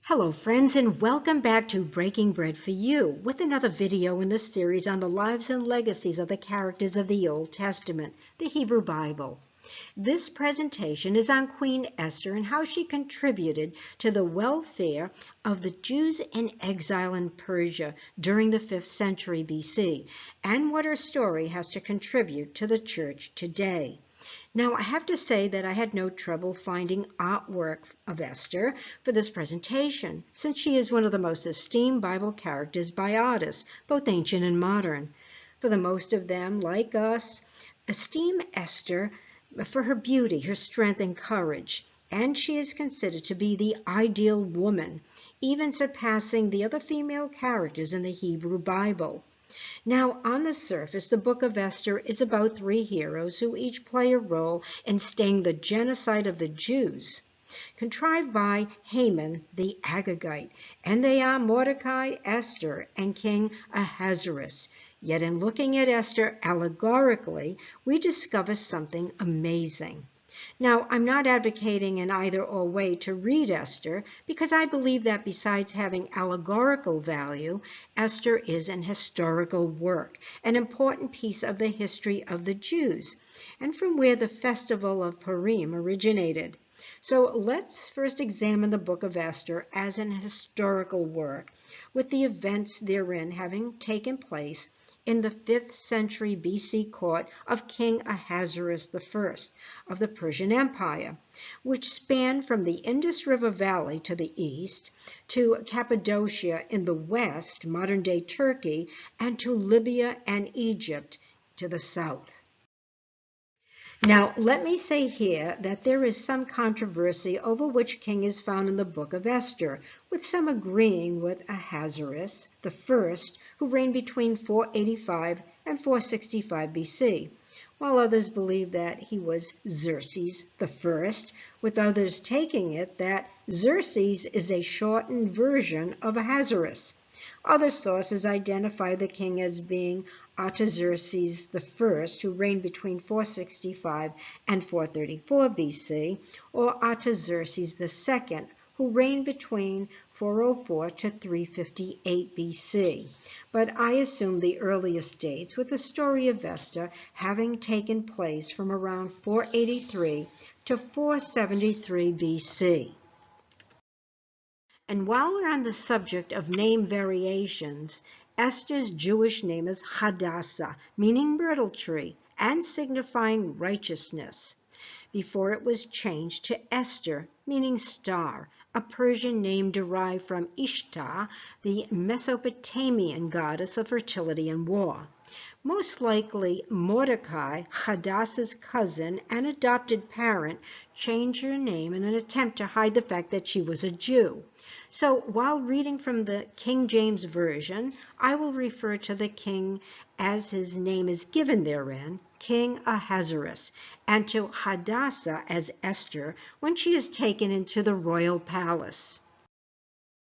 Hello friends, and welcome back to Breaking Bread for You with another video in this series on the lives and legacies of the characters of the Old Testament, the Hebrew Bible. This presentation is on Queen Esther and how she contributed to the welfare of the Jews in exile in Persia during the 5th century BC, and what her story has to contribute to the church today. Now, I have to say that I had no trouble finding artwork of Esther for this presentation, since she is one of the most esteemed Bible characters by artists, both ancient and modern. For the most of them, like us, esteem Esther for her beauty, her strength, and courage, and she is considered to be the ideal woman, even surpassing the other female characters in the Hebrew Bible. Now, on the surface, the Book of Esther is about 3 heroes who each play a role in staying the genocide of the Jews, contrived by Haman the Agagite, and they are Mordecai, Esther, and King Ahasuerus. Yet in looking at Esther allegorically, we discover something amazing. Now, I'm not advocating an either-or way to read Esther, because I believe that besides having allegorical value, Esther is an historical work, an important piece of the history of the Jews, and from where the festival of Purim originated. So let's first examine the Book of Esther as an historical work, with the events therein having taken place in the 5th century BC court of King Ahasuerus I of the Persian Empire, which spanned from the Indus River Valley to the east, to Cappadocia in the west, modern-day Turkey, and to Libya and Egypt to the south. Now, let me say here that there is some controversy over which king is found in the Book of Esther, with some agreeing with Ahasuerus I, who reigned between 485 and 465 BC, while others believe that he was Xerxes I, with others taking it that Xerxes is a shortened version of Ahasuerus. Other sources identify the king as being Artaxerxes I, who reigned between 465 and 434 BC, or Artaxerxes II, who reigned between 404 to 358 BC. But I assume the earliest dates, with the story of Esther having taken place from around 483 to 473 BC. And while we're on the subject of name variations, Esther's Jewish name is Hadassah, meaning myrtle tree, and signifying righteousness, before it was changed to Esther, meaning star, a Persian name derived from Ishtar, the Mesopotamian goddess of fertility and war. Most likely, Mordecai, Hadassah's cousin and adopted parent, changed her name in an attempt to hide the fact that she was a Jew. So while reading from the King James Version, I will refer to the king as his name is given therein, King Ahasuerus, and to Hadassah as Esther when she is taken into the royal palace.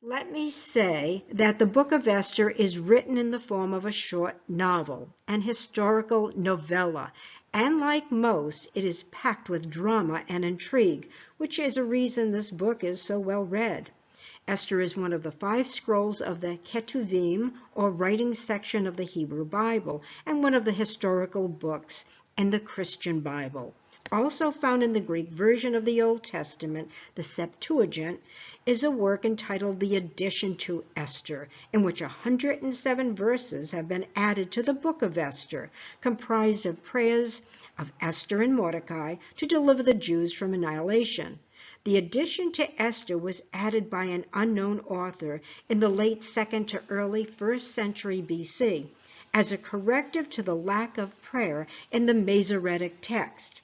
Let me say that the Book of Esther is written in the form of a short novel, an historical novella, and like most, it is packed with drama and intrigue, which is a reason this book is so well read. Esther is one of the 5 scrolls of the Ketuvim, or writing section of the Hebrew Bible, and one of the historical books in the Christian Bible. Also found in the Greek version of the Old Testament, the Septuagint, is a work entitled The Addition to Esther, in which 107 verses have been added to the Book of Esther, comprised of prayers of Esther and Mordecai to deliver the Jews from annihilation. The addition to Esther was added by an unknown author in the late 2nd to early 1st century BC as a corrective to the lack of prayer in the Masoretic text.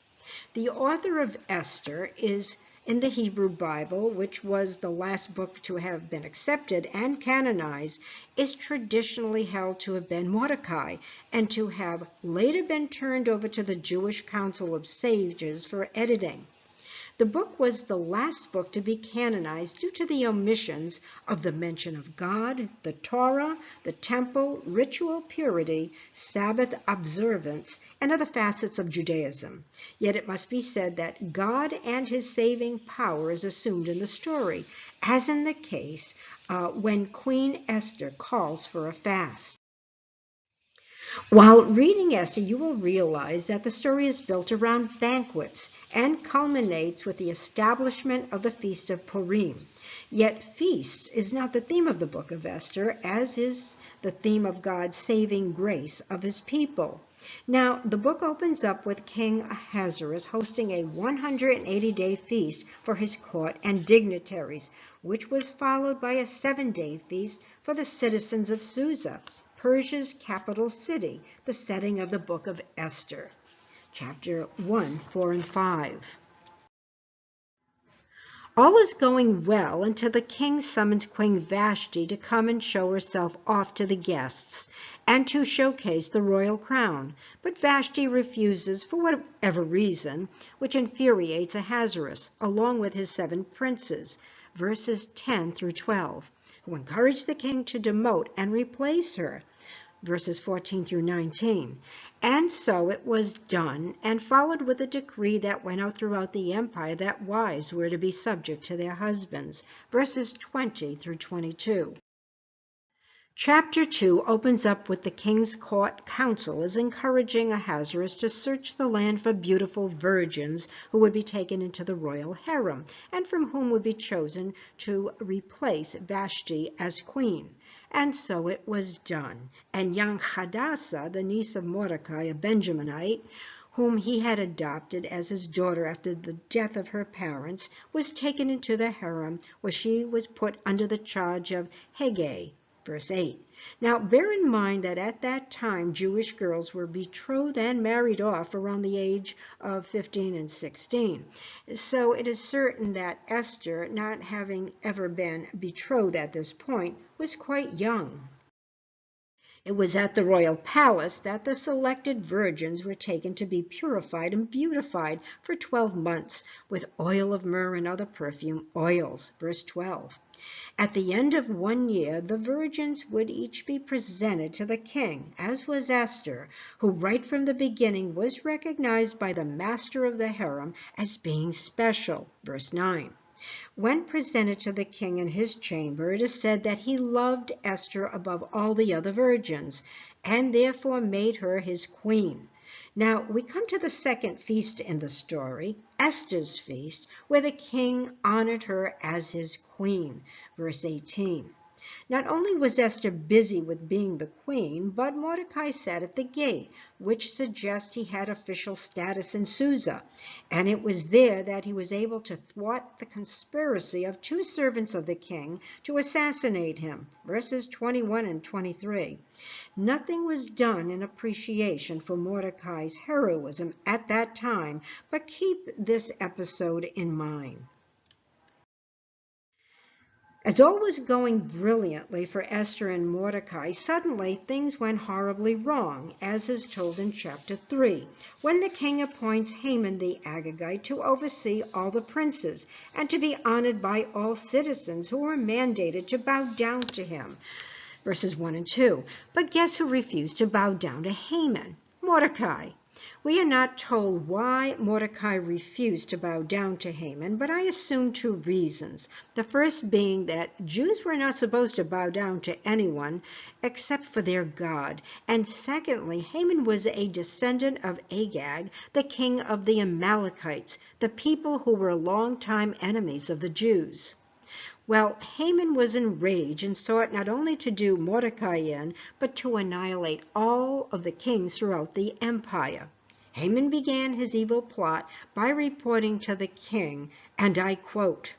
The author of Esther is in the Hebrew Bible, which was the last book to have been accepted and canonized, is traditionally held to have been Mordecai and to have later been turned over to the Jewish Council of Sages for editing. The book was the last book to be canonized due to the omissions of the mention of God, the Torah, the temple, ritual purity, Sabbath observance, and other facets of Judaism. Yet it must be said that God and his saving power is assumed in the story, as in the case when Queen Esther calls for a fast. While reading Esther, you will realize that the story is built around banquets and culminates with the establishment of the Feast of Purim. Yet feasts is not the theme of the Book of Esther, as is the theme of God's saving grace of his people. Now, the book opens up with King Ahasuerus hosting a 180-day feast for his court and dignitaries, which was followed by a 7-day feast for the citizens of Susa, Persia's capital city, the setting of the Book of Esther. Chapter 1, 4, and 5. All is going well until the king summons Queen Vashti to come and show herself off to the guests and to showcase the royal crown. But Vashti refuses for whatever reason, which infuriates Ahasuerus, along with his 7 princes, verses 10 through 12, who encourage the king to demote and replace her, verses 14 through 19. And so it was done, and followed with a decree that went out throughout the empire that wives were to be subject to their husbands, verses 20 through 22. Chapter 2 opens up with the king's court council as encouraging Ahasuerus to search the land for beautiful virgins who would be taken into the royal harem, and from whom would be chosen to replace Vashti as queen. And so it was done. And young Hadassah, the niece of Mordecai, a Benjaminite, whom he had adopted as his daughter after the death of her parents, was taken into the harem, where she was put under the charge of Haggai. Verse 8. Now, bear in mind that at that time, Jewish girls were betrothed and married off around the age of 15 and 16. So it is certain that Esther, not having ever been betrothed at this point, was quite young. It was at the royal palace that the selected virgins were taken to be purified and beautified for 12 months with oil of myrrh and other perfume oils. Verse 12. At the end of 1 year, the virgins would each be presented to the king, as was Esther, who right from the beginning was recognized by the master of the harem as being special. Verse 9. When presented to the king in his chamber, it is said that he loved Esther above all the other virgins, and therefore made her his queen. Now, we come to the second feast in the story, Esther's feast, where the king honored her as his queen. Verse 18. Not only was Esther busy with being the queen, but Mordecai sat at the gate, which suggests he had official status in Susa, and it was there that he was able to thwart the conspiracy of 2 servants of the king to assassinate him, verses 21 and 23. Nothing was done in appreciation for Mordecai's heroism at that time, but keep this episode in mind. As all was going brilliantly for Esther and Mordecai, suddenly things went horribly wrong, as is told in chapter 3, when the king appoints Haman the Agagite to oversee all the princes and to be honored by all citizens who were mandated to bow down to him. Verses 1 and 2. But guess who refused to bow down to Haman? Mordecai. We are not told why Mordecai refused to bow down to Haman, but I assume 2 reasons. The first being that Jews were not supposed to bow down to anyone except for their God. And secondly, Haman was a descendant of Agag, the king of the Amalekites, the people who were longtime enemies of the Jews. Well, Haman was enraged and sought not only to do Mordecai in, but to annihilate all of the kings throughout the empire. Haman began his evil plot by reporting to the king, and I quote,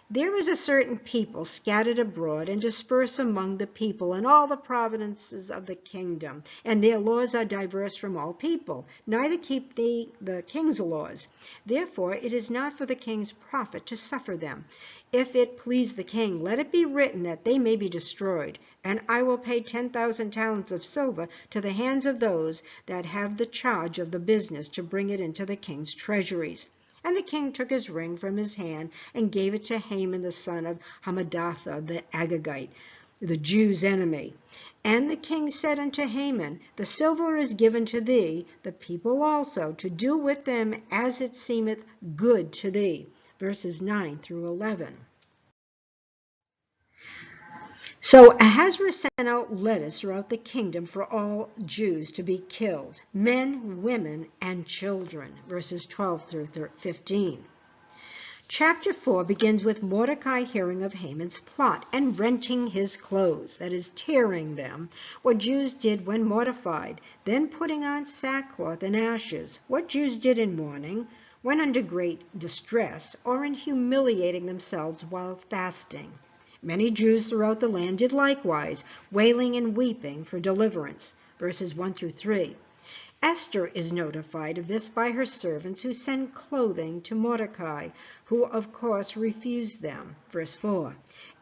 "There is a certain people scattered abroad and dispersed among the people in all the provinces of the kingdom, and their laws are diverse from all people, neither keep they the king's laws. Therefore it is not for the king's profit to suffer them. If it please the king, let it be written that they may be destroyed, and I will pay 10,000 talents of silver to the hands of those that have the charge of the business to bring it into the king's treasuries." And the king took his ring from his hand and gave it to Haman the son of Hammedatha the Agagite, the Jews' enemy. And the king said unto Haman, the silver is given to thee, the people also, to do with them as it seemeth good to thee. Verses 9 through 11. So Ahasuerus sent out letters throughout the kingdom for all Jews to be killed, men, women, and children. Verses 12 through 15. Chapter 4 begins with Mordecai hearing of Haman's plot and renting his clothes, that is, tearing them, what Jews did when mortified, then putting on sackcloth and ashes, what Jews did in mourning, when under great distress, or in humiliating themselves while fasting. Many Jews throughout the land did likewise, wailing and weeping for deliverance. Verses 1 through 3. Esther is notified of this by her servants who send clothing to Mordecai, who of course refused them. Verse 4.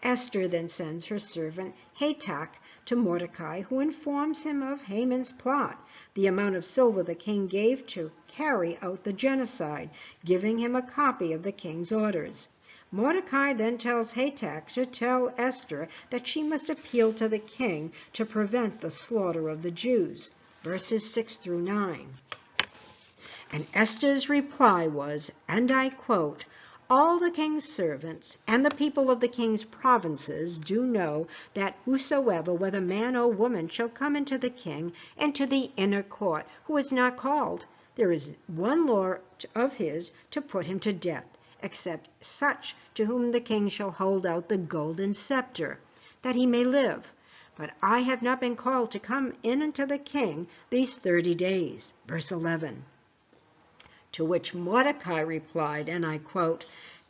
Esther then sends her servant Hatach to Mordecai, who informs him of Haman's plot, the amount of silver the king gave to carry out the genocide, giving him a copy of the king's orders. Mordecai then tells Hatach to tell Esther that she must appeal to the king to prevent the slaughter of the Jews. Verses 6 through 9. And Esther's reply was, and I quote, all the king's servants and the people of the king's provinces do know that whosoever, whether man or woman, shall come into the king and to the inner court, who is not called, there is one law of his to put him to death, except such to whom the king shall hold out the golden scepter, that he may live. But I have not been called to come in unto the king these 30 days. Verse 11. To which Mordecai replied, and I quote,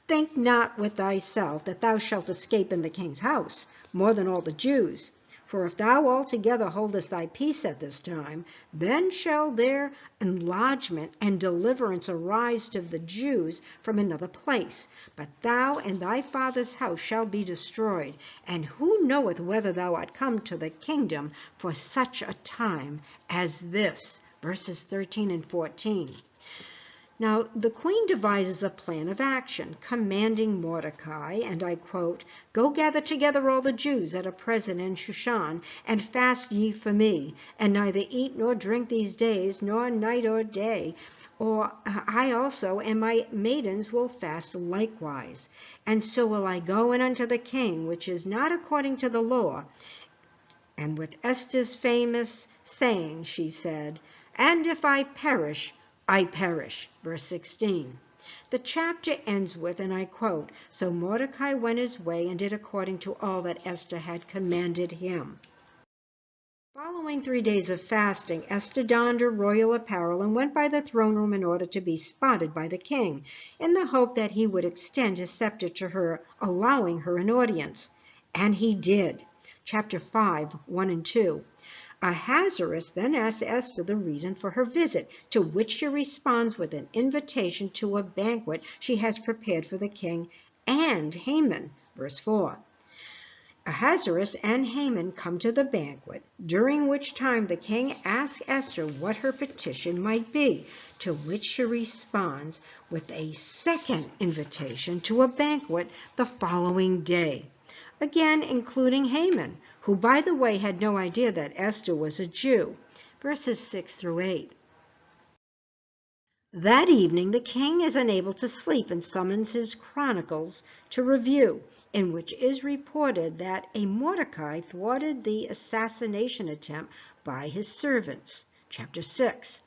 think not with thyself that thou shalt escape in the king's house, more than all the Jews. For if thou altogether holdest thy peace at this time, then shall there enlargement and deliverance arise to the Jews from another place. But thou and thy father's house shall be destroyed. And who knoweth whether thou art come to the kingdom for such a time as this? Verses 13 and 14. Now, the queen devises a plan of action, commanding Mordecai, and I quote, go gather together all the Jews that are present in Shushan, and fast ye for me, and neither eat nor drink these days, nor night or day, or I also and my maidens will fast likewise. And so will I go in unto the king, which is not according to the law. And with Esther's famous saying, she said, and if I perish, I perish. Verse 16. The chapter ends with, and I quote, so Mordecai went his way and did according to all that Esther had commanded him. Following 3 days of fasting, Esther donned her royal apparel and went by the throne room in order to be spotted by the king, in the hope that he would extend his scepter to her, allowing her an audience. And he did. Chapter 5, 1 and 2. Ahasuerus then asks Esther the reason for her visit, to which she responds with an invitation to a banquet she has prepared for the king and Haman. Verse 4. Ahasuerus and Haman come to the banquet, during which time the king asks Esther what her petition might be, to which she responds with a second invitation to a banquet the following day, again including Haman, who, by the way, had no idea that Esther was a Jew. Verses 6 through 8. That evening the king is unable to sleep and summons his chronicles to review, in which is reported that a Mordecai thwarted the assassination attempt by his servants. Chapter 6.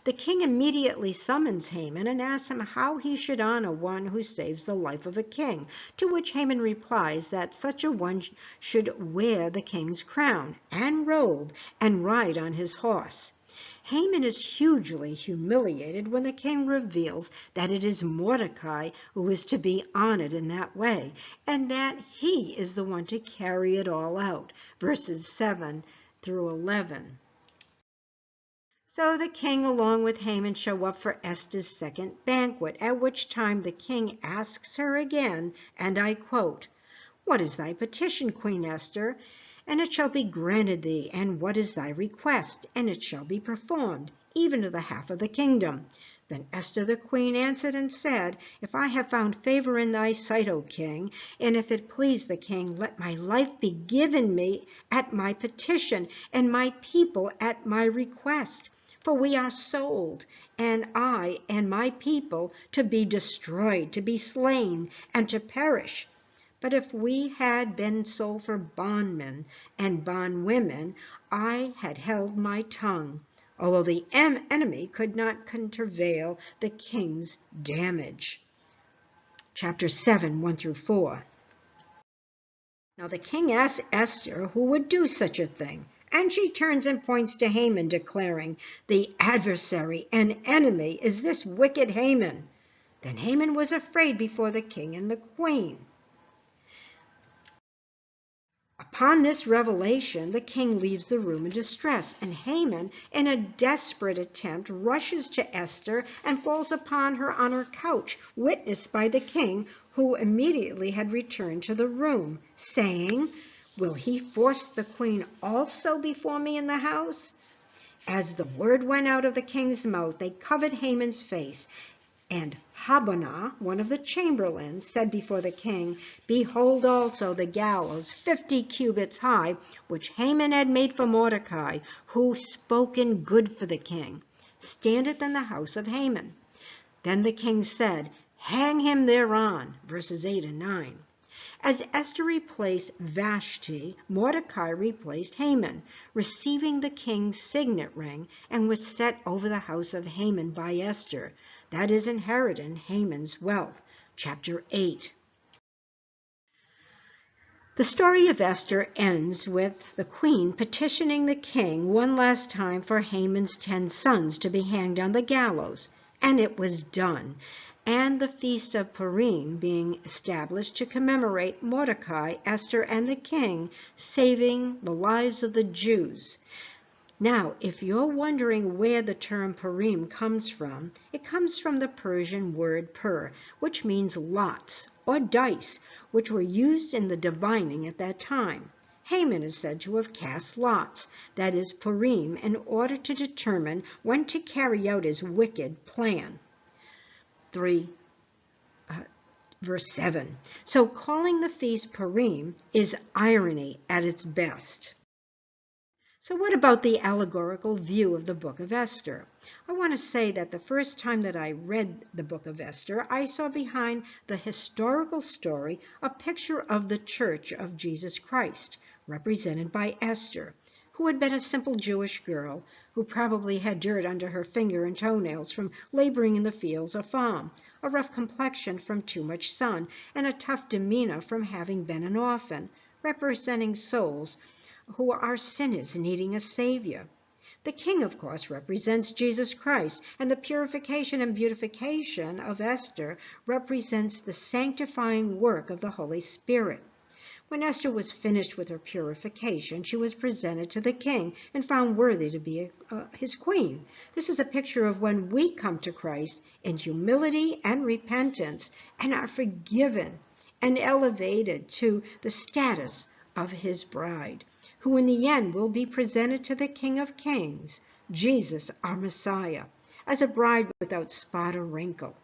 The king immediately summons Haman and asks him how he should honor one who saves the life of a king, to which Haman replies that such a one should wear the king's crown and robe and ride on his horse. Haman is hugely humiliated when the king reveals that it is Mordecai who is to be honored in that way, and that he is the one to carry it all out. Verses 7 through 11. So the king, along with Haman, show up for Esther's second banquet, at which time the king asks her again, and I quote, what is thy petition, Queen Esther? And it shall be granted thee. And what is thy request? And it shall be performed, even to the half of the kingdom. Then Esther the queen answered and said, If I have found favor in thy sight, O king, and if it please the king, let my life be given me at my petition, and my people at my request. For we are sold, and I and my people, to be destroyed, to be slain, and to perish. But if we had been sold for bondmen and bondwomen, I had held my tongue, although the enemy could not countervail the king's damage. Chapter 7, 1 through 4. Now the king asked Esther who would do such a thing, and she turns and points to Haman, declaring, The adversary and enemy is this wicked Haman. Then Haman was afraid before the king and the queen. Upon this revelation, the king leaves the room in distress, and Haman, in a desperate attempt, rushes to Esther and falls upon her on her couch, witnessed by the king, who immediately had returned to the room, saying, Will he force the queen also before me in the house? As the word went out of the king's mouth, they covered Haman's face. And Habonah, one of the chamberlains, said before the king, Behold also the gallows 50 cubits high, which Haman had made for Mordecai, who spoke in good for the king, standeth in the house of Haman. Then the king said, Hang him thereon, verses 8 and 9. As Esther replaced Vashti, Mordecai replaced Haman, receiving the king's signet ring, and was set over the house of Haman by Esther, that is, inheriting Haman's wealth. Chapter 8. The story of Esther ends with the queen petitioning the king one last time for Haman's 10 sons to be hanged on the gallows, and it was done, and the feast of Purim being established to commemorate Mordecai, Esther, and the king saving the lives of the Jews. Now, if you're wondering where the term Purim comes from, it comes from the Persian word pur, which means lots or dice, which were used in the divining at that time. Haman is said to have cast lots, that is Purim, in order to determine when to carry out his wicked plan. Verse 7. So calling the feast Purim is irony at its best. So what about the allegorical view of the Book of Esther? I want to say that the first time that I read the Book of Esther, I saw behind the historical story a picture of the Church of Jesus Christ, represented by Esther, who had been a simple Jewish girl who probably had dirt under her finger and toenails from laboring in the fields or farm, a rough complexion from too much sun, and a tough demeanor from having been an orphan, representing souls who are sinners needing a Savior. The king, of course, represents Jesus Christ, and the purification and beautification of Esther represents the sanctifying work of the Holy Spirit. When Esther was finished with her purification, she was presented to the king and found worthy to be his queen. This is a picture of when we come to Christ in humility and repentance and are forgiven and elevated to the status of his bride, who in the end will be presented to the King of Kings, Jesus our Messiah, as a bride without spot or wrinkle.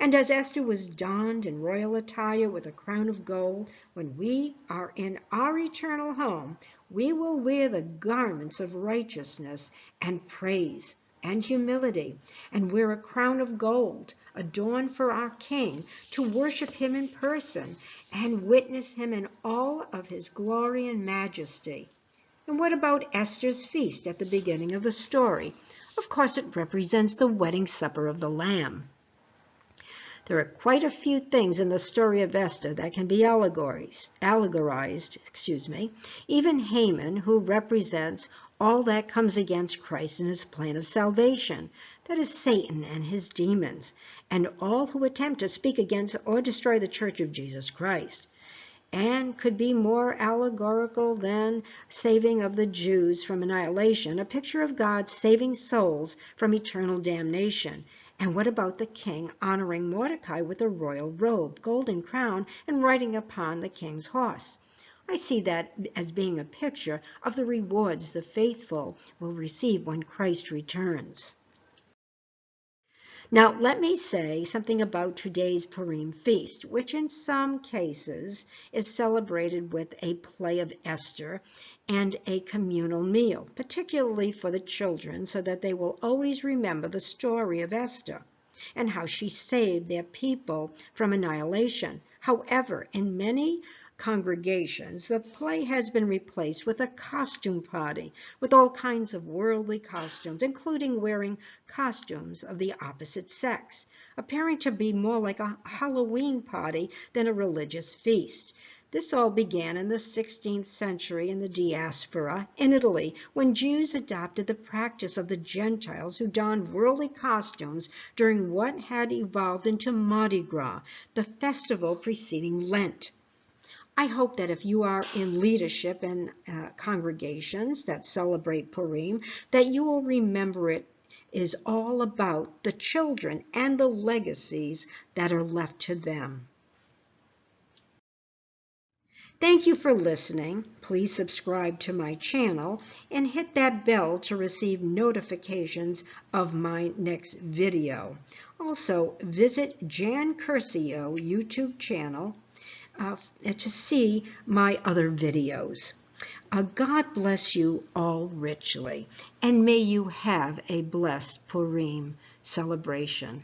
And as Esther was donned in royal attire with a crown of gold, when we are in our eternal home, we will wear the garments of righteousness and praise and humility, and wear a crown of gold adorned for our King, to worship him in person and witness him in all of his glory and majesty. And what about Esther's feast at the beginning of the story? Of course, it represents the wedding supper of the Lamb. There are quite a few things in the story of Esther that can be allegorized. Even Haman, who represents all that comes against Christ and his plan of salvation, that is Satan and his demons, and all who attempt to speak against or destroy the Church of Jesus Christ. And could be more allegorical than saving of the Jews from annihilation, a picture of God saving souls from eternal damnation. And what about the king honoring Mordecai with a royal robe, golden crown, and riding upon the king's horse? I see that as being a picture of the rewards the faithful will receive when Christ returns. Now, let me say something about today's Purim feast, which in some cases is celebrated with a play of Esther and a communal meal, particularly for the children, so that they will always remember the story of Esther and how she saved their people from annihilation. However, in many congregations, the play has been replaced with a costume party with all kinds of worldly costumes, including wearing costumes of the opposite sex, appearing to be more like a Halloween party than a religious feast. This all began in the 16th century in the diaspora in Italy, when Jews adopted the practice of the Gentiles who donned worldly costumes during what had evolved into Mardi Gras, the festival preceding Lent. I hope that if you are in leadership in congregations that celebrate Purim, that you will remember it is all about the children and the legacies that are left to them. Thank you for listening. Please subscribe to my channel and hit that bell to receive notifications of my next video. Also, visit Jan Curcio YouTube channel to see my other videos. God bless you all richly, and may you have a blessed Purim celebration.